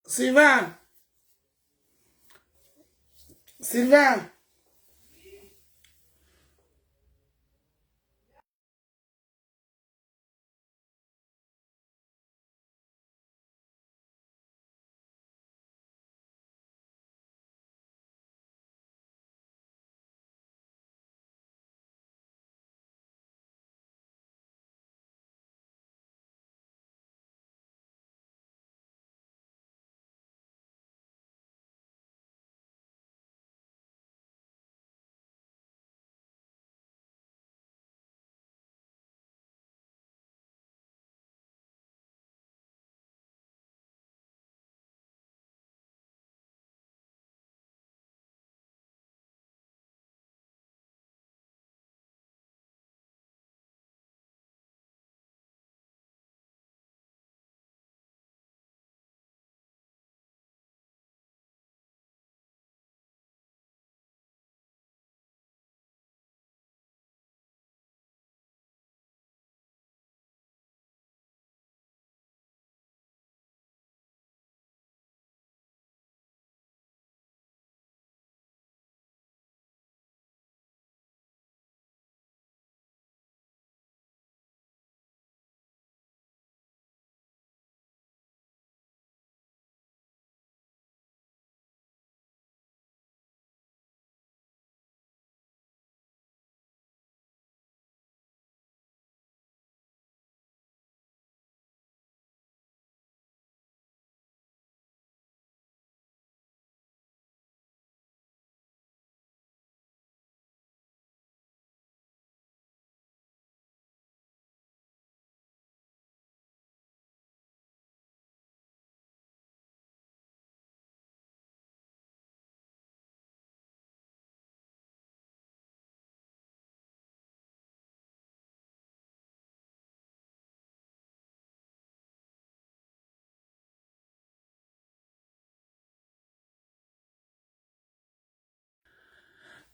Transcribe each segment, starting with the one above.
Sylvain, Sylvain,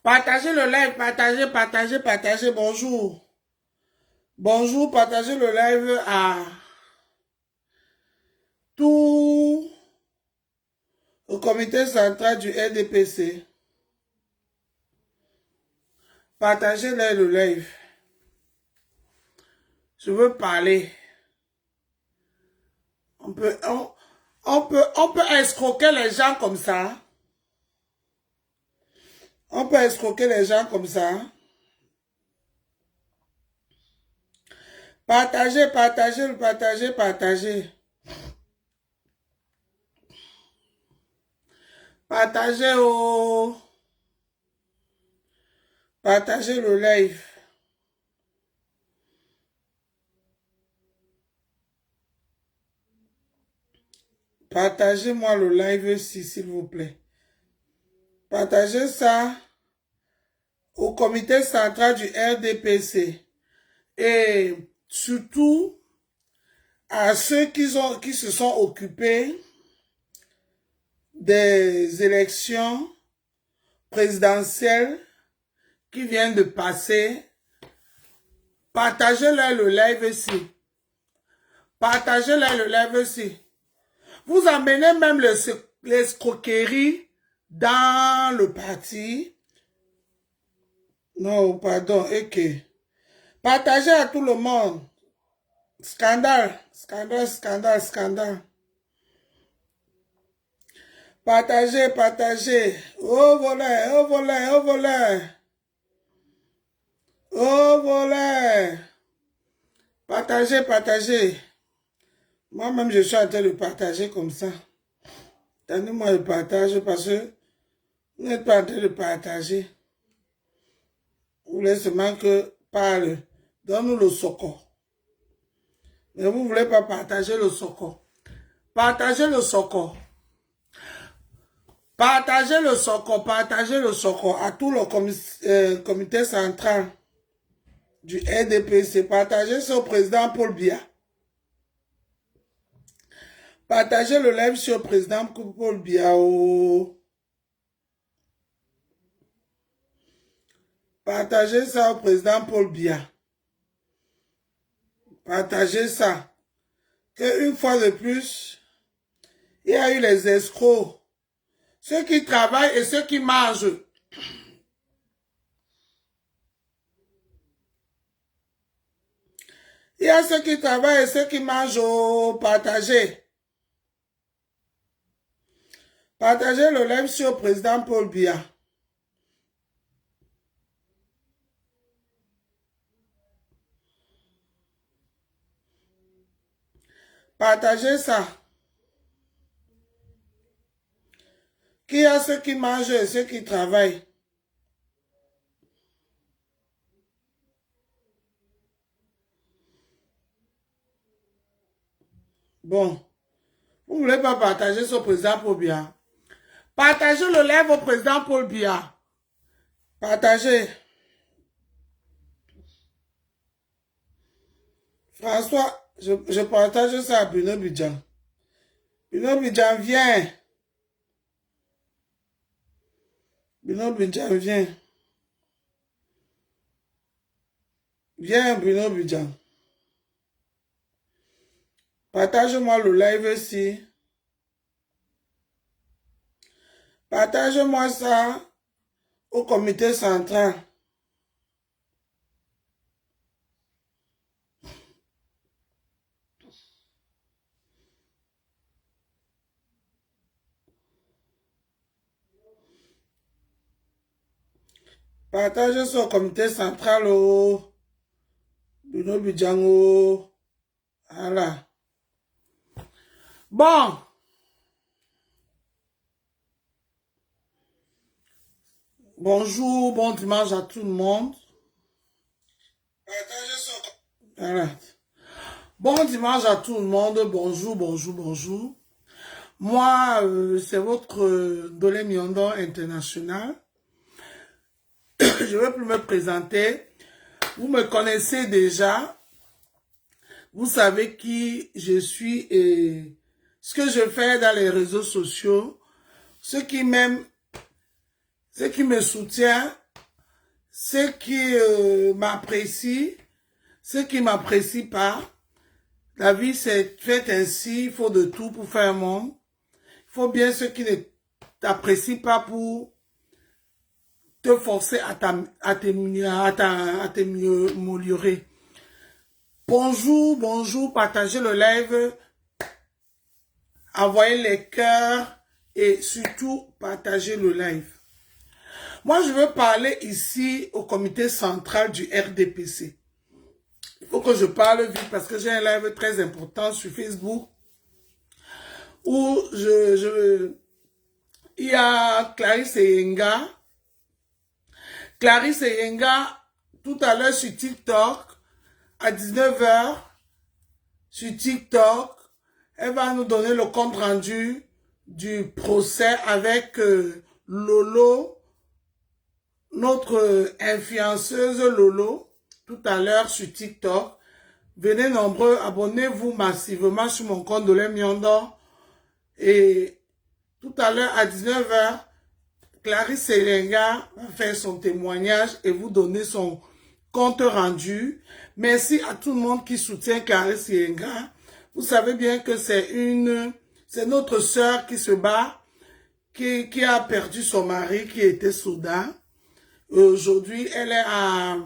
partagez le live, partagez, bonjour. Bonjour, partagez le live à tout le comité central du RDPC. Partagez le live. Je veux parler. On peut escroquer les gens comme ça. On peut escroquer les gens comme ça. Partagez. Partagez le live. Partagez-moi le live ici, s'il vous plaît. Partagez ça au comité central du RDPC. Et surtout à ceux qui se sont occupés des élections présidentielles qui viennent de passer. Partagez-leur le live ici. Partagez-leur le live ici. Vous amenez même l'escroquerie dans le parti. Non, pardon, ok. Partagez à tout le monde. Scandale. Partagez. Au volet. Partagez. Moi-même, je suis en train de partager comme ça. Donnez-moi le partage parce que vous n'êtes pas en train de partager. Vous voulez seulement que parle. Donne-nous le soco. Mais vous ne voulez pas partager le soco. Partagez le soco. Partagez le soco à tout le comité central du RDPC. Partagez ça au président Paul Biya. Partagez le live sur le président Paul Biya. Partagez ça au président Paul Biya. Partagez ça. Que une fois de plus, Il y a eu les escrocs. Ceux qui travaillent et ceux qui mangent. Il y a ceux qui travaillent et ceux qui mangent au partagé. Partagez le live sur le président Paul Biya. Partagez ça. Qu'il y a ceux qui mangent et ceux qui travaillent. Bon. Vous ne voulez pas partager ce président Paul Biya? Partagez le live au président Paul Biya. Partagez. François, je partage ça à Bruno Bidjan. Bruno Bidjan, viens. Bruno Bidjan, viens. Viens, Bruno Bidjan. Partage-moi le live ici. Partage-moi ça au comité central. Partage ça au comité central au Bruno Bidjan. Voilà. Bon. Bonjour, bon dimanche à tout le monde. Voilà. Bon dimanche à tout le monde. Bonjour, bonjour, bonjour. Moi, c'est votre Dolé Miondo international. Je ne vais plus me présenter. Vous me connaissez déjà. Vous savez qui je suis et ce que je fais dans les réseaux sociaux. Ceux qui m'aiment, ceux qui me soutiennent, ceux qui m'apprécient, ceux qui ne m'apprécient pas. La vie, c'est fait ainsi. Il faut de tout pour faire un monde. Il faut bien ceux qui ne t'apprécient pas pour te forcer à t'améliorer. Bonjour, bonjour, partagez le live, envoyez les cœurs et surtout partagez le live. Moi, je veux parler ici au comité central du RDPC. Il faut que je parle vite parce que j'ai un live très important sur Facebook où il y a Clarisse Yenga. Clarisse Yenga, tout à l'heure sur TikTok, à 19 h, sur TikTok, elle va nous donner le compte rendu du procès avec Lolo, notre influenceuse Lolo, tout à l'heure sur TikTok. Venez nombreux, abonnez-vous massivement sur mon compte Dolé Miondo. Et tout à l'heure à 19 h, Clarisse Yenga va faire son témoignage et vous donner son compte rendu. Merci à tout le monde qui soutient Clarisse Yenga. Vous savez bien que c'est notre sœur qui se bat, qui a perdu son mari, qui était soldat. Aujourd'hui, elle est à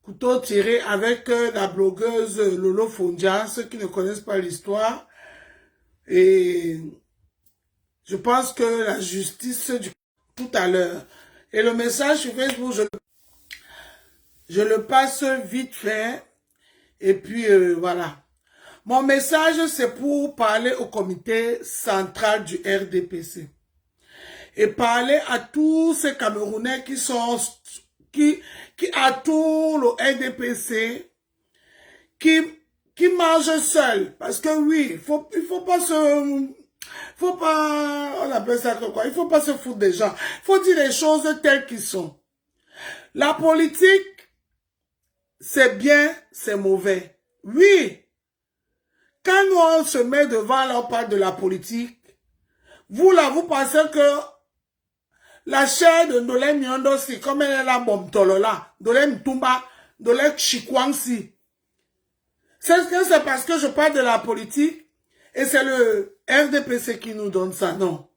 couteau tiré avec la blogueuse Lolo Fondia, ceux qui ne connaissent pas l'histoire. Et je pense que la justice tout à l'heure. Et le message sur Facebook, je le passe vite fait. Et puis, voilà. Mon message, c'est pour parler au comité central du RDPC. Et parler à tous ces Camerounais qui entourent le RDPC, qui mangent seuls. Parce que oui, on appelle ça quoi? Il faut pas se foutre des gens. Il faut dire les choses telles qu'elles sont. La politique, c'est bien, c'est mauvais. Oui. Quand nous on se met devant là, on parle de la politique. Vous là, vous pensez que la chair de Dolé Miondo, c'est comme elle est là, Bomtolola, Dolé Mtumba, Dolé Chikwangsi. C'est parce que je parle de la politique. Et c'est le RDPC qui nous donne ça, non.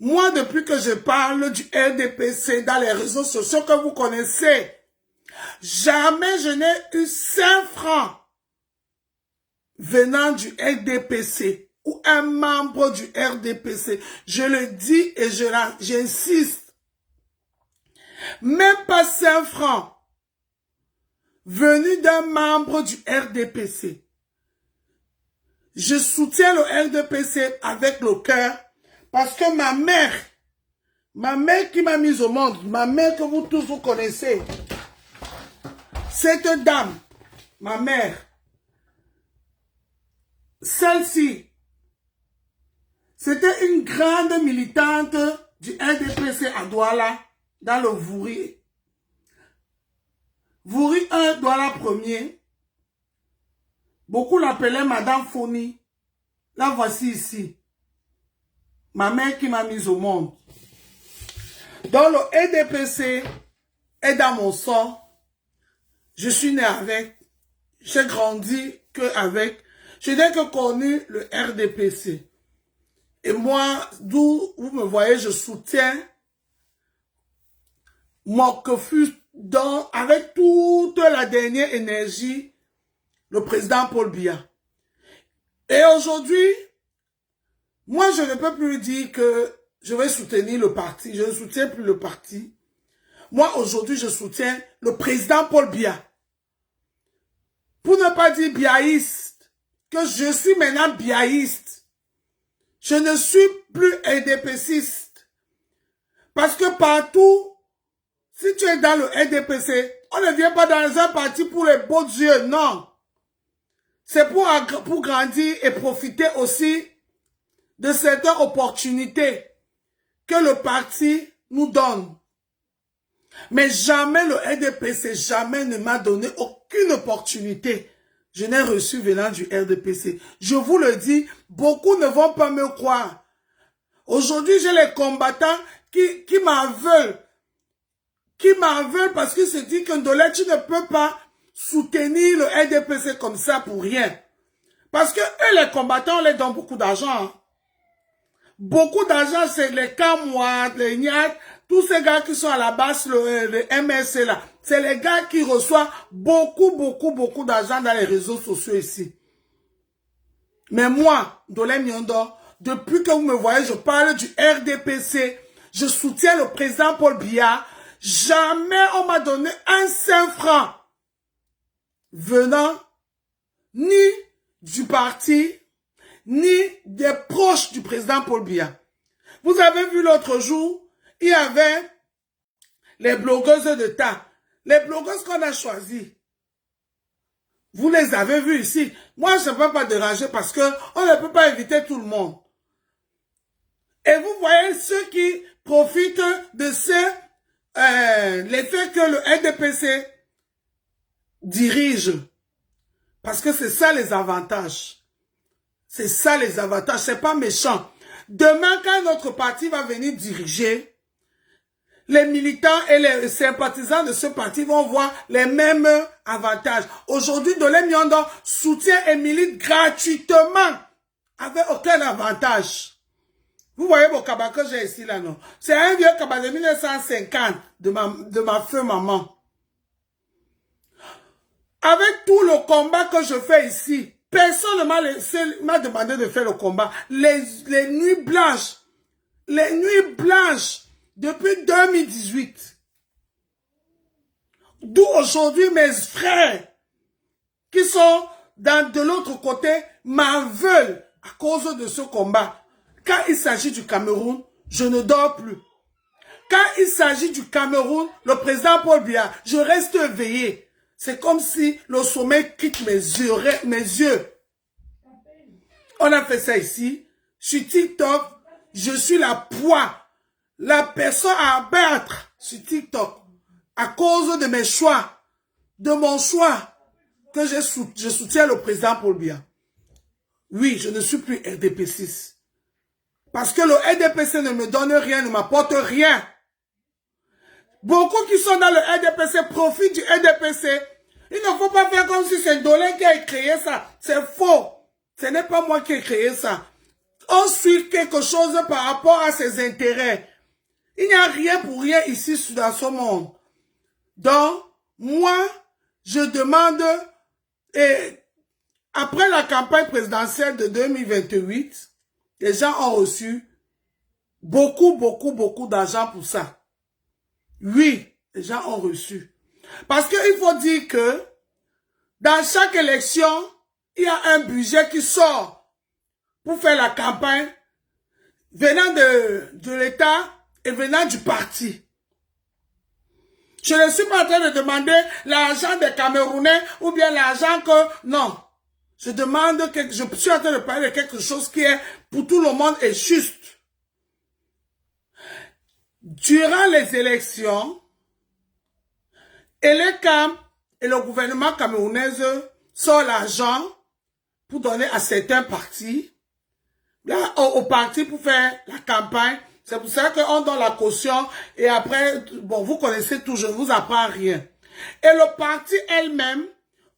Moi, depuis que je parle du RDPC dans les réseaux sociaux que vous connaissez, jamais je n'ai eu 5 francs venant du RDPC ou un membre du RDPC. Je le dis et j'insiste. Même pas 5 francs venus d'un membre du RDPC. Je soutiens le RDPC avec le cœur parce que ma mère qui m'a mise au monde, ma mère que vous tous vous connaissez, cette dame, ma mère, celle-ci, c'était une grande militante du RDPC à Douala, dans le Vouri. Vouri 1, Douala 1er. Beaucoup l'appelaient Madame Foni. La voici ici. Ma mère qui m'a mise au monde. Dans le RDPC est dans mon sang. Je suis né avec. J'ai grandi avec. Je n'ai que connu le RDPC. Et moi, d'où vous me voyez, je soutiens moi que fut avec toute la dernière énergie, le président Paul Biya. Et aujourd'hui, moi, je ne peux plus dire que je vais soutenir le parti. Je ne soutiens plus le parti. Moi, aujourd'hui, je soutiens le président Paul Biya. Pour ne pas dire biaïste, que je suis maintenant biaïste. Je ne suis plus RDPCiste. Parce que partout, si tu es dans le RDPC, on ne vient pas dans un parti pour les beaux yeux, non. C'est pour grandir et profiter aussi de certaines opportunités que le parti nous donne. Mais jamais le RDPC, jamais ne m'a donné aucune opportunité. Je n'ai reçu venant du RDPC. Je vous le dis, beaucoup ne vont pas me croire. Aujourd'hui, j'ai les combattants qui m'en veulent. Qui m'en veulent parce qu'ils se disent que Ndolé, tu ne peux pas soutenir le RDPC comme ça pour rien. Parce que eux, les combattants, on les donne beaucoup d'argent. Beaucoup d'argent, c'est les Kamouad, les Niat, tous ces gars qui sont à la base, le MSC là. C'est les gars qui reçoivent beaucoup d'argent dans les réseaux sociaux ici. Mais moi, Ndolé Miondo, depuis que vous me voyez, je parle du RDPC, je soutiens le président Paul Biya. Jamais on m'a donné un 5 francs venant ni du parti, ni des proches du président Paul Biya. Vous avez vu l'autre jour, il y avait les blogueuses de tas. Les blogueuses qu'on a choisies. Vous les avez vues ici. Moi, je ne peux pas déranger parce que on ne peut pas éviter tout le monde. Et vous voyez ceux qui profitent de l'effet que le RDPC dirige. Parce que c'est ça les avantages. C'est ça les avantages. C'est pas méchant. Demain, quand notre parti va venir diriger, les militants et les sympathisants de ce parti vont voir les mêmes avantages. Aujourd'hui, Ndolé Miondo soutient et milite gratuitement avec aucun avantage. Vous voyez mon cabas que j'ai ici là, non? C'est un vieux cabas de 1950 de ma feu maman. Avec tout le combat que je fais ici, personne ne m'a demandé de faire le combat. Les nuits blanches depuis 2018. D'où aujourd'hui mes frères qui sont de l'autre côté m'en veulent à cause de ce combat. Quand il s'agit du Cameroun, je ne dors plus. Quand il s'agit du Cameroun, le président Paul Biya, je reste éveillé. C'est comme si le sommeil quitte mes yeux. On a fait ça ici. Sur TikTok, je suis la proie, la personne à abattre sur TikTok. À cause de mes choix, de mon choix, que je soutiens le président Paul Biya. Oui, je ne suis plus RDPCiste. Parce que le RDPC ne me donne rien, ne m'apporte rien. Beaucoup qui sont dans le RDPC profitent du RDPC. Il ne faut pas faire comme si c'est Ndolé qui a créé ça. C'est faux. Ce n'est pas moi qui ai créé ça. On suit quelque chose par rapport à ses intérêts. Il n'y a rien pour rien ici dans ce monde. Donc, moi, je demande, et après la campagne présidentielle de 2028, les gens ont reçu beaucoup d'argent pour ça. Oui, les gens ont reçu. Parce qu'il faut dire que dans chaque élection, il y a un budget qui sort pour faire la campagne venant de l'État et venant du parti. Je ne suis pas en train de demander l'argent des Camerounais ou bien l'argent que... Non. Je demande que... Je suis en train de parler de quelque chose qui est pour tout le monde et juste. Durant les élections, ELECAM et le gouvernement camerounais sort l'argent pour donner à certains partis, aux partis pour faire la campagne. C'est pour ça qu'on donne la caution et après, bon, vous connaissez tout, je ne vous apprends rien. Et le parti elle-même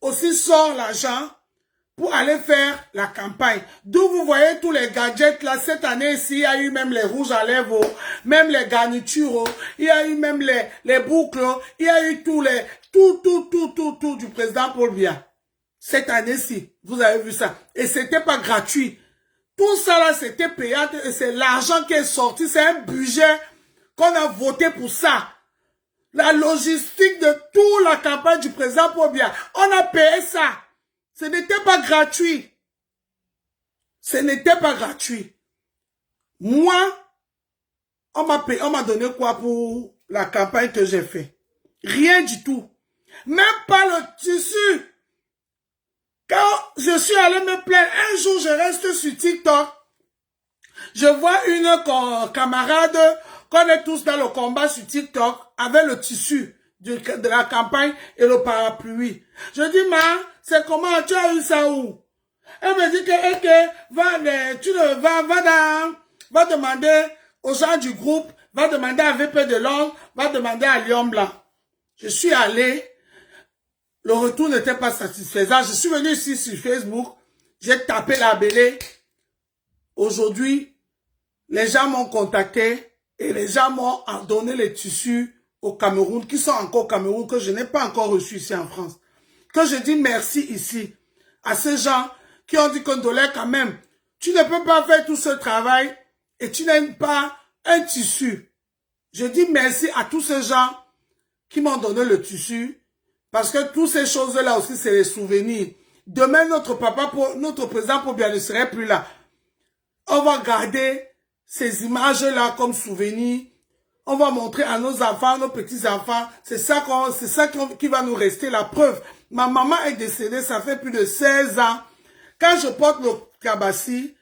aussi sort l'argent pour aller faire la campagne. D'où vous voyez tous les gadgets là, cette année-ci, il y a eu même les rouges à lèvres, même les garnitures, il y a eu même les boucles, il y a eu tout du président Paul Biya. Cette année-ci, vous avez vu ça. Et c'était pas gratuit. Tout ça là, c'était payant et c'est l'argent qui est sorti. C'est un budget qu'on a voté pour ça. La logistique de toute la campagne du président Paul Biya. On a payé ça. Ce n'était pas gratuit. Ce n'était pas gratuit. Moi, on m'a donné quoi pour la campagne que j'ai fait? Rien du tout. Même pas le tissu. Quand je suis allé me plaindre, un jour je reste sur TikTok, je vois une camarade qu'on est tous dans le combat sur TikTok avec le tissu de la campagne et le parapluie. Je dis, ma, c'est comment, tu as eu ça où? Elle me dit va demander aux gens du groupe, va demander à VP de Londres, va demander à Lion Blanc. Je suis allé. Le retour n'était pas satisfaisant. Je suis venu ici sur Facebook. J'ai tapé la belée. Aujourd'hui, les gens m'ont contacté et les gens m'ont donné les tissus au Cameroun, qui sont encore au Cameroun, que je n'ai pas encore reçus ici en France. Que je dis merci ici à ces gens qui ont dit Condolé quand même. Tu ne peux pas faire tout ce travail et tu n'aimes pas un tissu. Je dis merci à tous ces gens qui m'ont donné le tissu. Parce que toutes ces choses-là aussi, c'est les souvenirs. Demain, notre président Paul Biya ne serait plus là. On va garder ces images-là comme souvenirs. On va montrer à nos enfants, nos petits-enfants. C'est ça qui va nous rester la preuve. Ma maman est décédée, ça fait plus de 16 ans. Quand je porte le kabassi,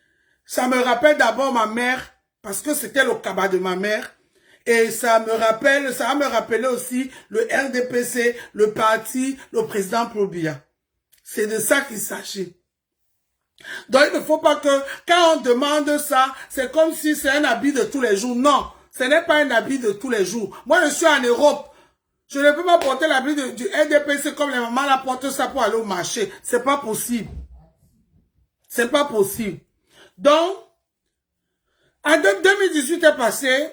ça me rappelle d'abord ma mère, parce que c'était le kaba de ma mère. Et ça va me rappeler aussi le RDPC, le parti, le président Paul Biya. C'est de ça qu'il s'agit. Donc il ne faut pas que, quand on demande ça, c'est comme si c'est un habit de tous les jours. Non, ce n'est pas un habit de tous les jours. Moi, je suis en Europe. Je ne peux pas porter l'habit du RDPC comme les mamans la portent ça pour aller au marché. C'est pas possible. C'est pas possible. Donc, en 2018 est passé.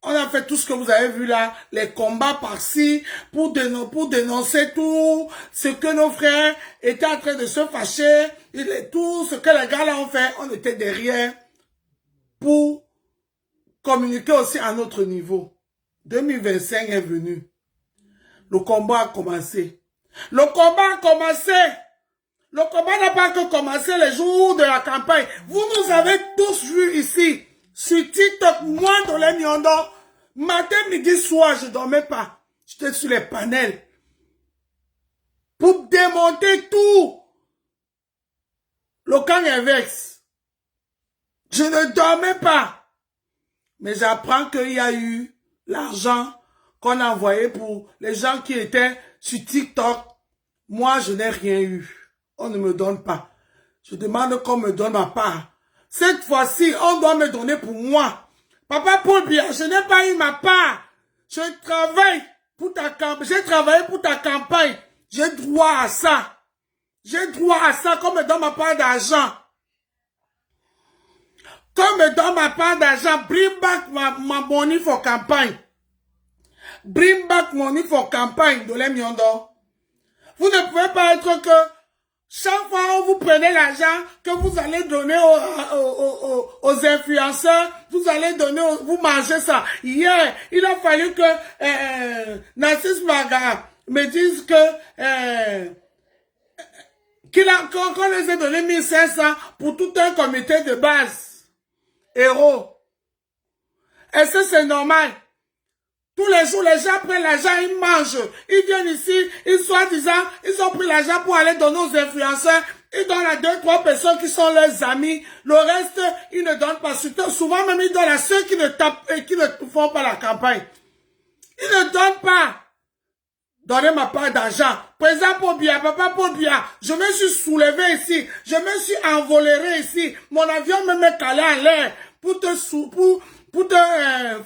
On a fait tout ce que vous avez vu là, les combats par-ci, pour dénoncer tout ce que nos frères étaient en train de se fâcher, tout ce que les gars là ont fait, on était derrière pour communiquer aussi à notre niveau. 2025 est venu. Le combat a commencé. Le combat a commencé. Le combat n'a pas que commencé les jours de la campagne. Vous nous avez tous vus ici. Sur TikTok, moi, dans les Nyondo, matin, midi, soir, je ne dormais pas. J'étais sur les panels. Pour démonter tout. Le camp inverse. Je ne dormais pas. Mais j'apprends qu'il y a eu l'argent qu'on a envoyé pour les gens qui étaient sur TikTok. Moi, je n'ai rien eu. On ne me donne pas. Je demande qu'on me donne ma part. Cette fois-ci, on doit me donner pour moi. Papa Paul Biya, je n'ai pas eu ma part. Je travaille pour ta campagne. J'ai travaillé pour ta campagne. J'ai droit à ça. J'ai droit à ça qu'on me donne ma part d'argent. Quand me donne ma part d'argent, bring back my money for campagne. Bring back money for campagne, Dolé Miondo. Vous ne pouvez pas être que chaque fois où vous prenez l'argent que vous allez donner aux influenceurs, vous allez donner, vous mangez ça. Hier, il a fallu que Narcisse Maga me dise que qu'on les ait donné 1500 pour tout un comité de base. Héros. Est-ce que c'est normal? Tous les jours, les gens prennent l'argent, ils mangent. Ils viennent ici, ils soi-disant, ils ont pris l'argent pour aller donner aux influenceurs. Ils donnent à 2-3 personnes qui sont leurs amis. Le reste, ils ne donnent pas. Souvent même, ils donnent à ceux qui ne tapent et qui ne font pas la campagne. Ils ne donnent pas. Donnez ma part d'argent. Président Pobia, papa Pobia, je me suis soulevé ici. Je me suis envolé ici. Mon avion me met calé en l'air pour te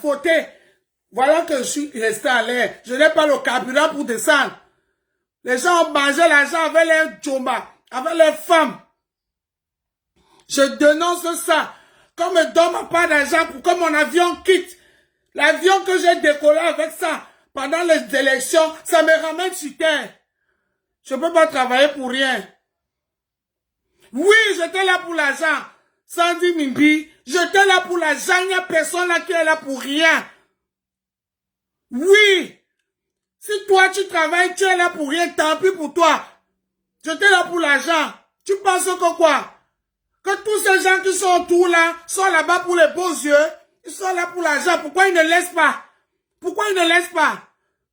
fauter. Voilà que je suis resté à l'air. Je n'ai pas le carburant pour descendre. Les gens ont mangé l'argent avec les djomba, avec les femmes. Je dénonce ça. Qu'on me donne ma part d'argent pour que mon avion quitte. L'avion que j'ai décollé avec ça pendant les élections, ça me ramène sur terre. Je ne peux pas travailler pour rien. Oui, j'étais là pour l'argent. Sandy Mimbi, j'étais là pour l'argent. Il n'y a personne là qui est là pour rien. Oui. Si toi tu travailles, tu es là pour rien, tant pis pour toi. J'étais là pour l'argent. Tu penses que quoi? Que tous ces gens qui sont autour là, sont là-bas pour les beaux yeux. Ils sont là pour l'argent. Pourquoi ils ne laissent pas? Pourquoi ils ne laissent pas?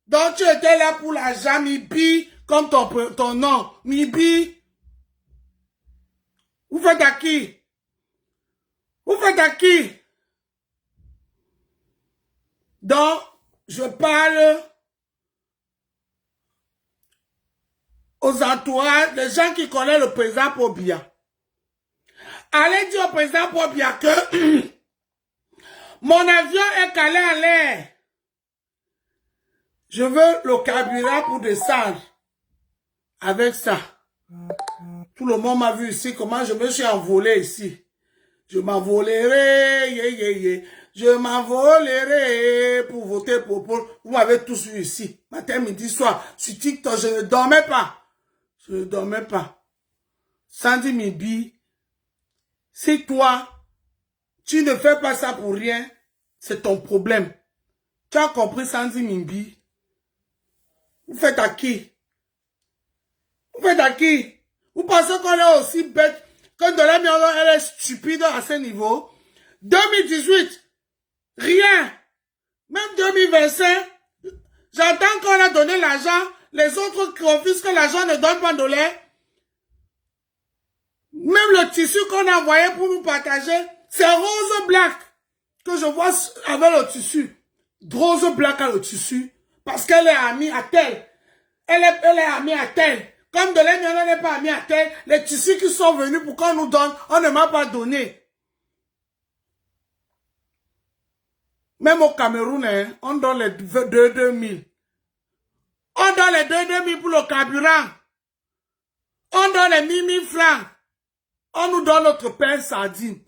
Donc tu étais là pour l'argent, Mibi, comme ton nom. Mibi. Vous faites à qui? Vous faites à qui? Donc, je parle aux entourages, les gens qui connaissent le président Pobia. Allez dire au président Pobia que mon avion est calé en l'air. Je veux le carburant pour descendre. Avec ça. Tout le monde m'a vu ici, comment je me suis envolé ici. Je m'envolerai, je m'envolerai pour voter pour Paul. Vous m'avez tous vu ici. Matin, midi, soir. Sur TikTok, je ne dormais pas. Je ne dormais pas. Sandy Mibi, si toi, tu ne fais pas ça pour rien, c'est ton problème. Tu as compris, Sandy Mibi? Vous faites à qui? Vous faites à qui? Vous pensez qu'on est aussi bête que Dolé Miondo, elle est stupide à ce niveau? 2018, rien. Même 2025, j'entends qu'on a donné l'argent. Les autres confisquent que l'argent ne donne pas Dolé. Même le tissu qu'on a envoyé pour nous partager, c'est rose black que je vois avec le tissu. Rose black à le tissu. Parce qu'elle est amie à tel. Elle est amie à tel. Comme Dolé Miondo n'est pas amie à tel, les tissus qui sont venus pour qu'on nous donne, on ne m'a pas donné. Même au Cameroun, hein, on donne les 2000. On donne les 2000 pour le carburant. On donne les 1000 francs. On nous donne notre pain sardine.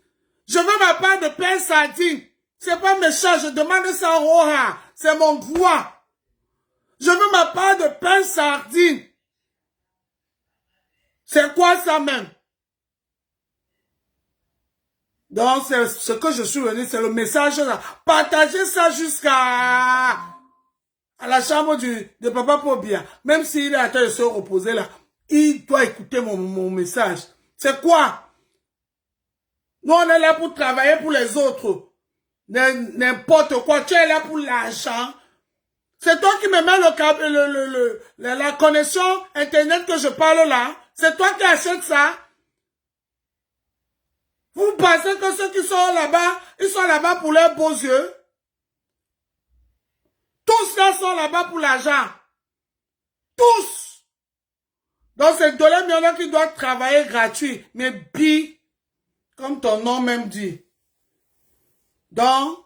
Je veux ma part de pain sardine. C'est pas méchant, je demande ça au Roha. C'est mon droit. Je veux ma part de pain sardine. C'est quoi ça même? Donc, c'est ce que je suis venu, c'est le message là. Partagez ça jusqu'à la chambre de Papa Pobia. Même s'il est en train de se reposer là, il doit écouter mon message. C'est quoi? Nous, on est là pour travailler pour les autres. N'importe quoi. Tu es là pour l'argent. C'est toi qui me mets la connexion Internet que je parle là. C'est toi qui achètes ça. Vous pensez que ceux qui sont là-bas, ils sont là-bas pour leurs beaux yeux? Tous là sont là-bas pour l'argent. Tous. Donc c'est Dolé Miondo qui doit travailler gratuit. Mais Bi, comme ton nom même dit. Donc,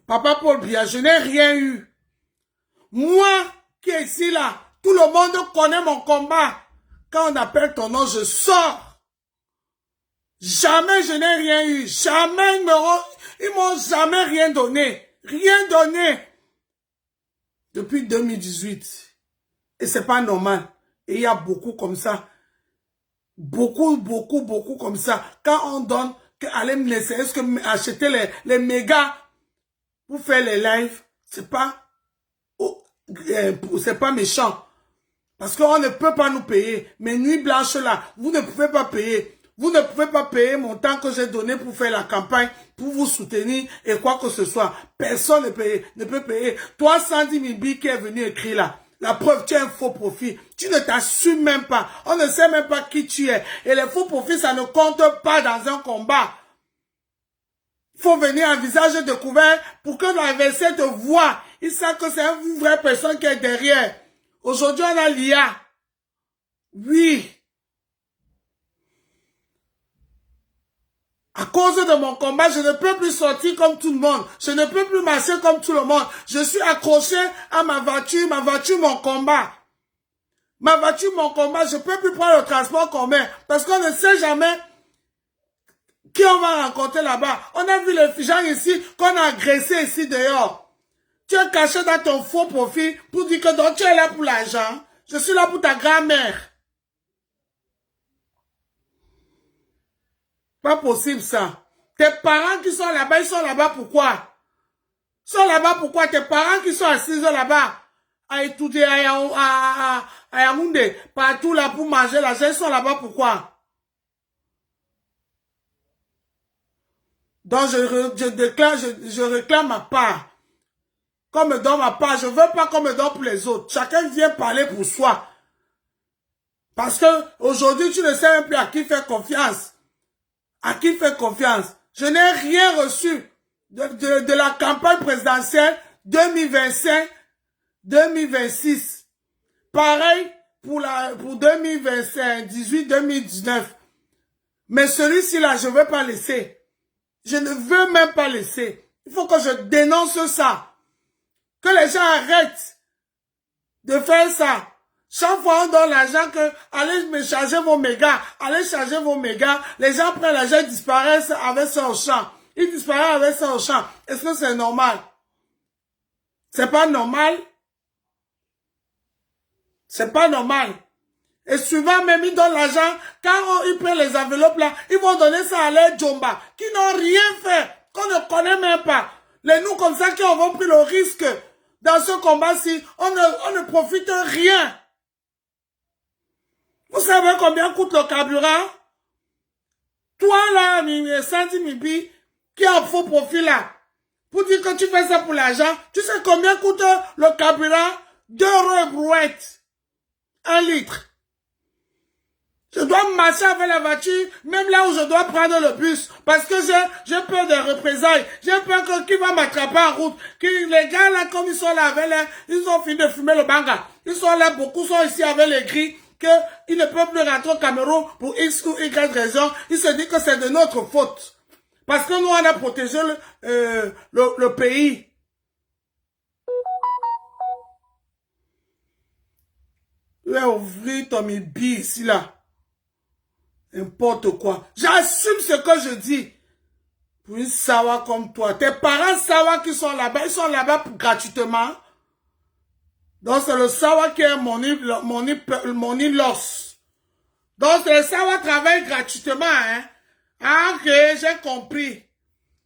Papa Paul Biya, je n'ai rien eu. Moi qui est ici là, tout le monde connaît mon combat. Quand on appelle ton nom, je sors. Jamais je n'ai rien eu. Jamais ils m'ont jamais rien donné. Rien donné. Depuis 2018. Et c'est pas normal. Et il y a beaucoup comme ça. Beaucoup comme ça. Quand on donne, allez me laisser, est-ce que acheter les mégas pour faire les lives, c'est pas méchant. Parce qu'on ne peut pas nous payer. Mes nuits blanches là, vous ne pouvez pas payer. Vous ne pouvez pas payer mon temps que j'ai donné pour faire la campagne, pour vous soutenir et quoi que ce soit. Personne ne peut payer. 310 000 billes qui est venu écrire là. La preuve, tu as un faux profit. Tu ne t'assumes même pas. On ne sait même pas qui tu es. Et les faux profits, ça ne compte pas dans un combat. Il faut venir en visage découvert pour que l'adversaire te voie. Il sait que c'est une vraie personne qui est derrière. Aujourd'hui, on a l'IA. Oui. À cause de mon combat, je ne peux plus sortir comme tout le monde. Je ne peux plus marcher comme tout le monde. Je suis accroché à ma voiture, mon combat. Ma voiture, mon combat, je ne peux plus prendre le transport commun. Parce qu'on ne sait jamais qui on va rencontrer là-bas. On a vu les gens ici qu'on a agressés ici dehors. Tu es caché dans ton faux profit pour dire que donc tu es là pour l'argent. Je suis là pour ta grand-mère. Pas possible ça. Tes parents qui sont là-bas, ils sont là-bas pourquoi? Ils sont là-bas pourquoi? Tes parents qui sont assis là-bas, à étudier à Yaoundé, partout là pour manger l'argent, ils sont là-bas pourquoi? Donc je réclame ma part. Qu'on me donne ma part, je ne veux pas qu'on me donne pour les autres. Chacun vient parler pour soi. Parce que aujourd'hui, tu ne sais même plus à qui faire confiance. À qui faire confiance? Je n'ai rien reçu de la campagne présidentielle 2025-2026. Pareil pour 2025, 18-2019. Mais celui-ci là, je ne veux pas laisser. Je ne veux même pas laisser. Il faut que je dénonce ça. Que les gens arrêtent de faire ça. Chaque fois on donne l'argent que allez me charger vos mégas, allez charger vos mégas, les gens prennent l'argent et disparaissent avec ça au champ. Ils disparaissent avec ça au champ. Est-ce que c'est normal? C'est pas normal. C'est pas normal. Et souvent même ils donnent l'argent, quand ils prennent les enveloppes là, ils vont donner ça à leurs djomba, qui n'ont rien fait, qu'on ne connaît même pas. Les nous comme ça qui ont pris le risque dans ce combat-ci, on ne profite rien. Vous savez combien coûte le carburant? Toi là, 110 000 billes, qui a un faux profil là, pour dire que tu fais ça pour l'argent, tu sais combien coûte le carburant? 2 € et brouette. 1 litre. Je dois marcher avec la voiture, même là où je dois prendre le bus, parce que j'ai peur des représailles. J'ai peur que qui va m'attraper en route. Les gars là, comme ils sont là avec ils ont fini de fumer le banga. Ils sont là, beaucoup sont ici avec les gris, qu'ils ne peuvent plus rentrer au Cameroun pour X ou Y raison. Ils se disent que c'est de notre faute. Parce que nous, on a protégé le pays. Là, ouvrir ton billet ici, là. N'importe quoi. J'assume ce que je dis. Pour une sawa comme toi. Tes parents sawa qui sont là-bas, ils sont là-bas gratuitement. Donc c'est le sawa qui est mon ilos. Donc les sawa travaillent gratuitement. Hein? Ah ok, j'ai compris.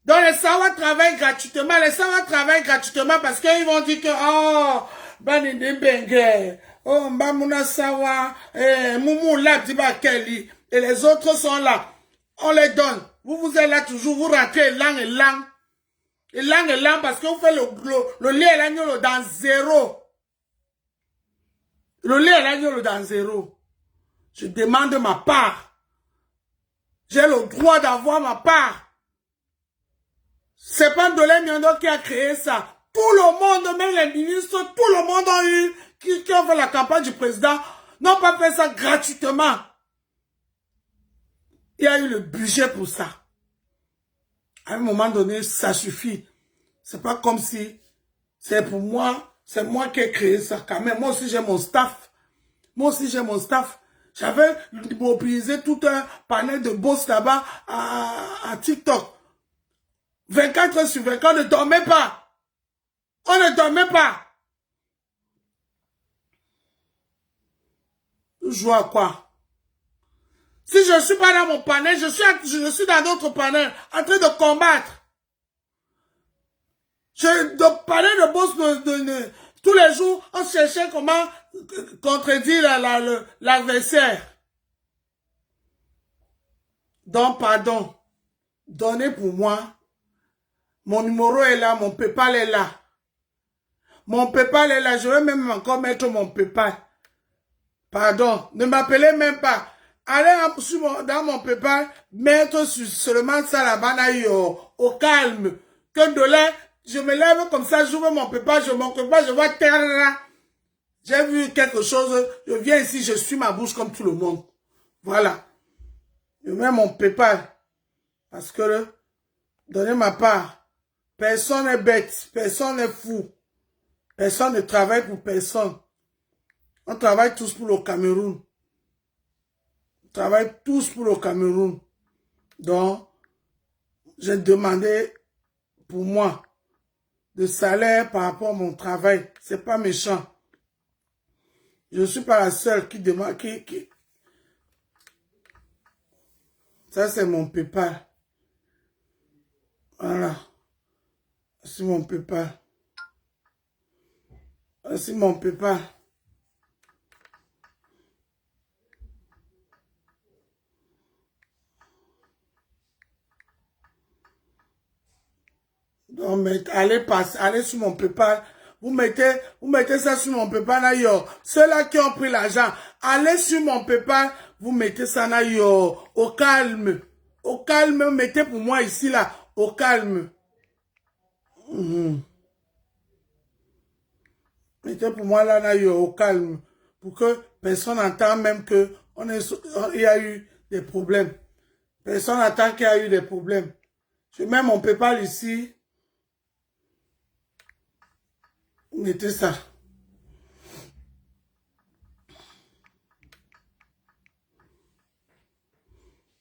Donc les sawa travaillent gratuitement. Les sawa travaillent gratuitement parce qu'ils vont dire que oh, baninde bengue. Oh, mbamuna sawa. Moumou là, diba kelly. Et les autres sont là. On les donne. Vous êtes là toujours, vous rentrez langue et langue. Et langue parce que vous faites le lait et l'agneau dans zéro. Le lait et l'agneau dans zéro. Je demande ma part. J'ai le droit d'avoir ma part. C'est pas Dolé Miondo qui a créé ça. Tout le monde, même les ministres, tout le monde a eu, qui ont fait la campagne du président, n'ont pas fait ça gratuitement. Il y a eu le budget pour ça. À un moment donné, ça suffit. C'est pas comme si c'est pour moi, c'est moi qui ai créé ça quand même. Moi aussi, j'ai mon staff. Moi aussi, j'ai mon staff. J'avais mobilisé tout un panel de boss là-bas à TikTok. 24 heures sur 24, on ne dormait pas. On ne dormait pas. Je joue à quoi? Si je ne suis pas dans mon panel, je suis dans d'autres panels, en train de combattre. Le panel de boss, tous les jours, on cherchait comment contredire l'adversaire. Donc, pardon. Donnez pour moi. Mon numéro est là, mon PayPal est là. Mon PayPal est là, je vais même encore mettre mon PayPal. Pardon, ne m'appelez même pas. Allez dans mon PayPal, mettre seulement ça là-bas, au calme. Que de là, je me lève comme ça, j'ouvre mon PayPal, je montre pas, je vois terre. J'ai vu quelque chose, je viens ici, je suis ma bouche comme tout le monde. Voilà. Je mets mon PayPal. Parce que, donnez ma part. Personne n'est bête, personne n'est fou. Personne ne travaille pour personne. On travaille tous pour le Cameroun. On travaille tous pour le Cameroun. Donc, j'ai demandé pour moi de salaire par rapport à mon travail. C'est pas méchant. Je ne suis pas la seule qui demande. Ça, c'est mon PayPal. Voilà. C'est mon PayPal. C'est mon PayPal. Donc, allez sur mon PayPal. Vous mettez ça sur mon PayPal. Ceux-là qui ont pris l'argent, allez sur mon PayPal. Vous mettez ça au calme. Au calme, mettez pour moi ici, là. Au calme. Mettez pour moi là, au calme. Pour que personne n'entende même que il y a eu des problèmes. Personne n'entend qu'il y a eu des problèmes. Je mets mon PayPal ici. Mettez ça.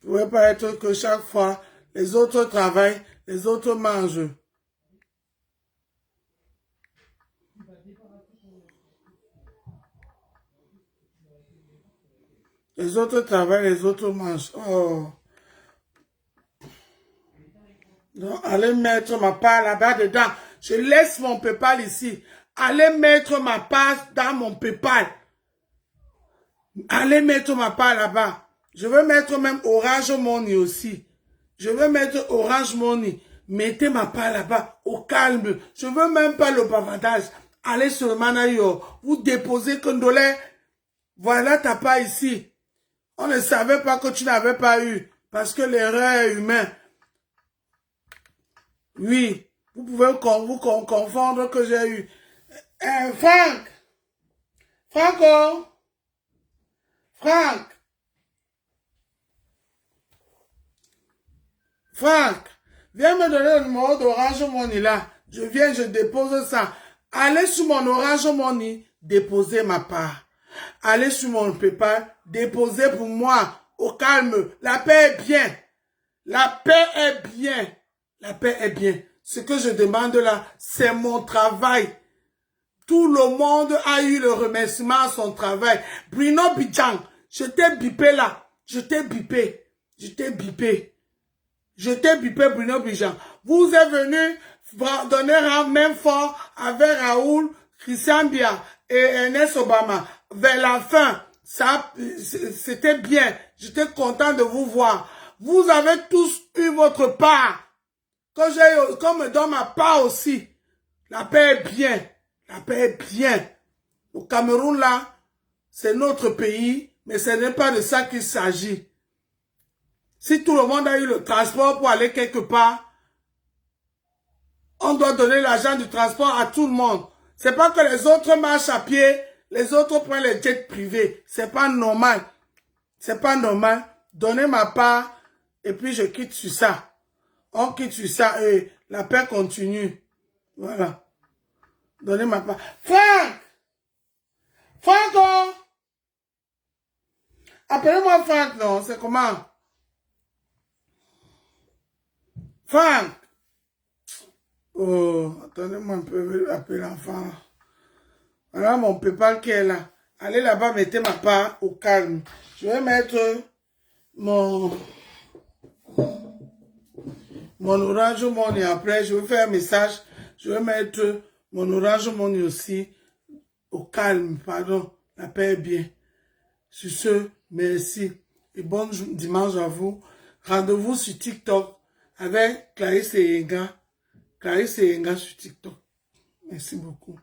Vous ne pouvez pas être que chaque fois, les autres travaillent, les autres mangent. Les autres travaillent, les autres mangent. Oh. Donc, allez mettre ma part là-bas dedans. Je laisse mon PayPal ici. Allez mettre ma part dans mon PayPal. Allez mettre ma part là-bas. Je veux mettre même Orange Money aussi. Je veux mettre Orange Money. Mettez ma part là-bas, au calme. Je veux même pas le bavardage. Allez sur le manayo. Vous déposez Condolé. Voilà ta part ici. On ne savait pas que tu n'avais pas eu. Parce que l'erreur est humaine. Oui. Vous pouvez vous confondre que j'ai eu. Franck. Franco. Franck. Franck, viens me donner le numéro d'Orange Money là. Je viens, je dépose ça. Allez sur mon Orange Money, déposez ma part. Allez sur mon PayPal, déposez pour moi, au calme. La paix est bien. La paix est bien. La paix est bien. Ce que je demande là, c'est mon travail. Tout le monde a eu le remerciement à son travail. Bruno Bidjang, je t'ai bipé là. Je t'ai bipé. Je t'ai bipé. Je t'ai bipé Bruno Bidjang. Vous êtes venu donner un même fort avec Raoul, Christian Bia et Ernest Obama. Vers la fin, c'était bien. J'étais content de vous voir. Vous avez tous eu votre part. Comme me donne ma part aussi. La paix est bien. La paix est bien. Au Cameroun, là, c'est notre pays, mais ce n'est pas de ça qu'il s'agit. Si tout le monde a eu le transport pour aller quelque part, on doit donner l'argent du transport à tout le monde. C'est pas que les autres marchent à pied, les autres prennent les jets privés. C'est pas normal. C'est pas normal. Donnez ma part et puis je quitte sur ça. On quitte sur ça et la paix continue. Voilà. Donnez ma part. Franck! Franco! Appelez-moi Franck, non? C'est comment? Franck! Oh, attendez-moi un peu, appeler l'enfant. Voilà mon PayPal qui est là. Allez là-bas, mettez ma part au calme. Je vais mettre mon Orange Money après. Je vais faire un message. Je vais mettre mon Orange Money aussi au calme. Pardon, la paix est bien. Sur ce, merci et bon dimanche à vous. Rendez-vous sur TikTok avec Clarisse et Yenga. Clarisse et Yenga sur TikTok. Merci beaucoup.